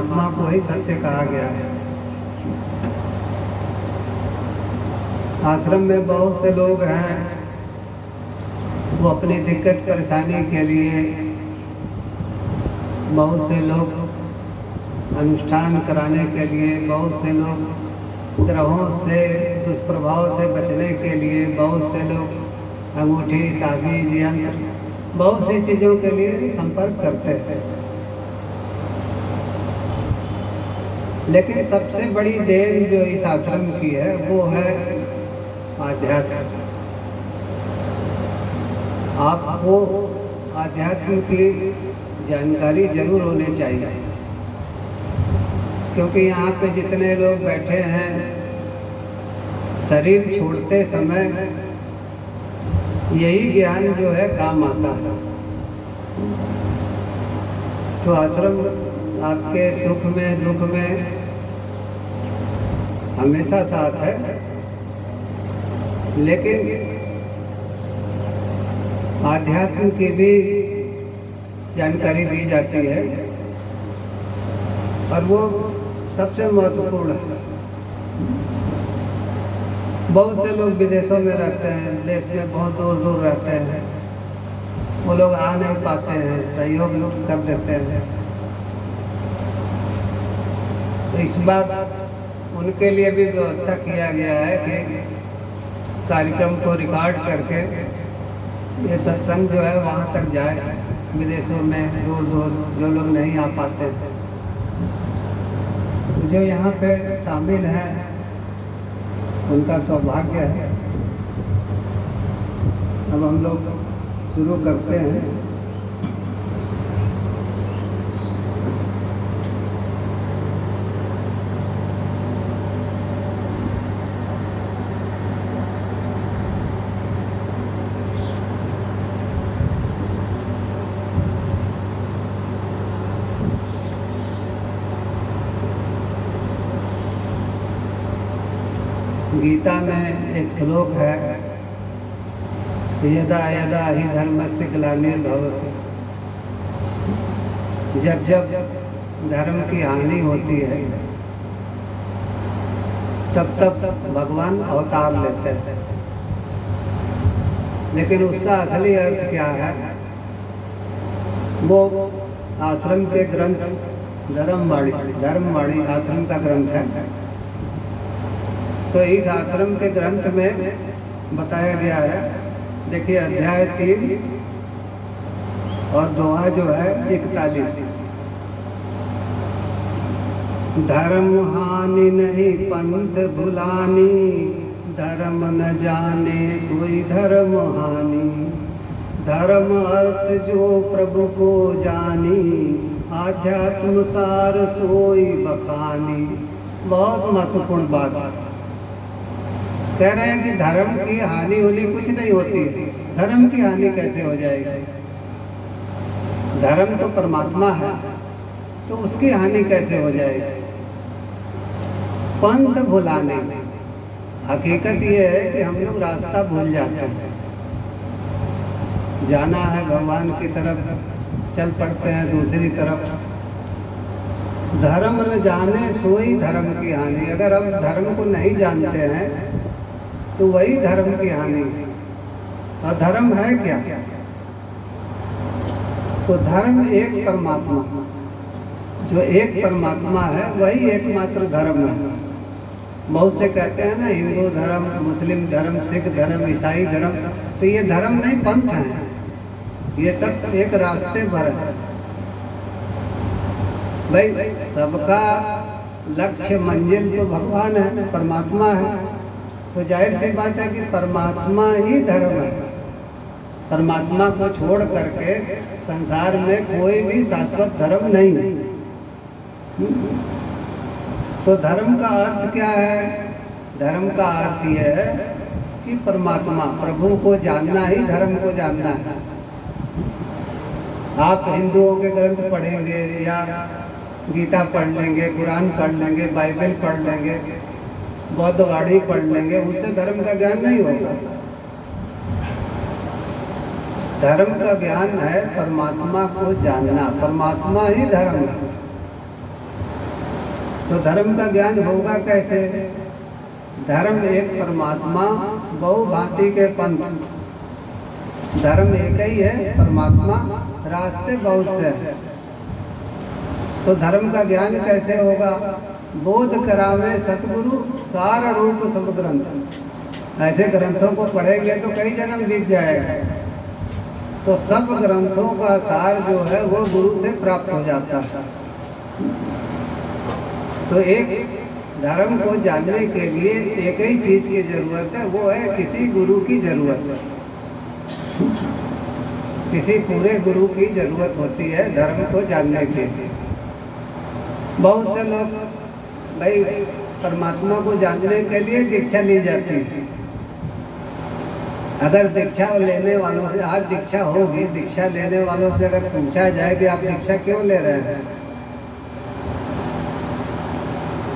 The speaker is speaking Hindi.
परमात्मा को ही सत्य कहा गया है। आश्रम में बहुत से लोग हैं, वो अपनी दिक्कत परेशानी के लिए, बहुत से लोग अनुष्ठान कराने के लिए, बहुत से लोग ग्रहों से दुष्प्रभाव से बचने के लिए, बहुत से लोग अंगूठी ताबीज यंत्र बहुत सी चीज़ों के लिए संपर्क करते हैं। लेकिन सबसे बड़ी देन जो इस आश्रम की है वो है आध्यात्म। आपको आध्यात्म की जानकारी जरूर होनी चाहिए, क्योंकि यहाँ पे जितने लोग बैठे हैं, शरीर छोड़ते समय यही ज्ञान जो है काम आता है। तो आश्रम आपके सुख में दुख में हमेशा साथ है, लेकिन आध्यात्म की भी जानकारी दी जाती है और वो सबसे महत्वपूर्ण है। बहुत से लोग विदेशों में रहते हैं, देश में बहुत दूर दूर रहते हैं, वो लोग आ नहीं पाते हैं, सहयोग लोग कर देते हैं। तो इस बार उनके लिए भी व्यवस्था किया गया है कि कार्यक्रम को रिकॉर्ड करके ये सत्संग जो है वहाँ तक जाए, विदेशों में दूर दूर जो लोग नहीं आ पाते हैं। जो यहाँ पे शामिल हैं उनका सौभाग्य है। अब हम लोग शुरू करते हैं। गीता में एक श्लोक है, यदा यदा हि धर्मस्य ग्लानिर्भवति। जब जब धर्म की हानि होती है तब तब भगवान अवतार लेते हैं। लेकिन उसका असली अर्थ क्या है, वो आश्रम के ग्रंथ धर्मवाणी आश्रम का ग्रंथ है। तो इस आश्रम के ग्रंथ में बताया गया है, देखिए अध्याय 3 और दोहा जो है 41। धर्म हानि नहीं पंथ भुलानी, धर्म न जाने सोई धर्म हानि। धर्म अर्थ जो प्रभु को जानी, आध्यात्म सार सोई बखानी। बहुत महत्वपूर्ण बात है। कह रहे हैं कि धर्म की हानि होनी कुछ नहीं होती। धर्म की हानि कैसे हो जाएगी? धर्म तो परमात्मा है, तो उसकी हानि कैसे हो जाएगी? पंथ भुलाने, हकीकत ये है कि हम लोग रास्ता भूल जाते हैं। जाना है भगवान की तरफ, चल पड़ते हैं दूसरी तरफ। धर्म न जाने सोई धर्म की हानि। अगर हम धर्म को नहीं जानते हैं तो वही धर्म की हानि है। और धर्म है क्या? तो धर्म एक परमात्मा, जो एक परमात्मा है वही एकमात्र धर्म है। बहुत से कहते हैं ना, हिंदू धर्म, मुस्लिम धर्म, सिख धर्म, ईसाई धर्म, तो ये धर्म नहीं, पंथ है। ये सब एक रास्ते पर है। भाई सबका लक्ष्य मंजिल तो भगवान है, परमात्मा है। तो जाहिर सी बात है कि परमात्मा ही धर्म है। परमात्मा को छोड़ करके संसार में कोई भी शाश्वत धर्म नहीं है। तो धर्म का अर्थ क्या है? धर्म का अर्थ यह है कि परमात्मा, प्रभु को जानना ही धर्म को जानना है। आप हिंदुओं के ग्रंथ पढ़ेंगे या गीता पढ़ लेंगे, कुरान पढ़ लेंगे, बाइबल पढ़ लेंगे, बौद्ध वाणी पढ़ लेंगे, उससे धर्म का ज्ञान नहीं होगा। धर्म का ज्ञान है परमात्मा को जानना। परमात्मा ही धर्म है। तो धर्म का ज्ञान होगा कैसे? धर्म एक परमात्मा, बहु भांति के पंथ। धर्म एक ही है, परमात्मा, रास्ते बहुत से हैं। तो धर्म का ज्ञान कैसे होगा? बोध करावे सतगुरु सार रूप सब ग्रंथ। ऐसे ग्रंथों को पढ़ेंगे तो कई जन्म बीत जाएगा। तो सब ग्रंथों का सार जो है वो गुरु से प्राप्त हो जाता है। तो एक धर्म को जानने के लिए एक ही चीज की जरूरत है, वो है किसी गुरु की जरूरत है। किसी पूरे गुरु की जरूरत होती है धर्म को जानने के लिए। बहुत से लोग भाई परमात्मा को जानने के लिए दीक्षा ली जाती है। अगर दीक्षा लेने वालों से, आज दीक्षा होगी, दीक्षा लेने वालों से अगर पूछा जाए कि आप दीक्षा क्यों ले रहे हैं,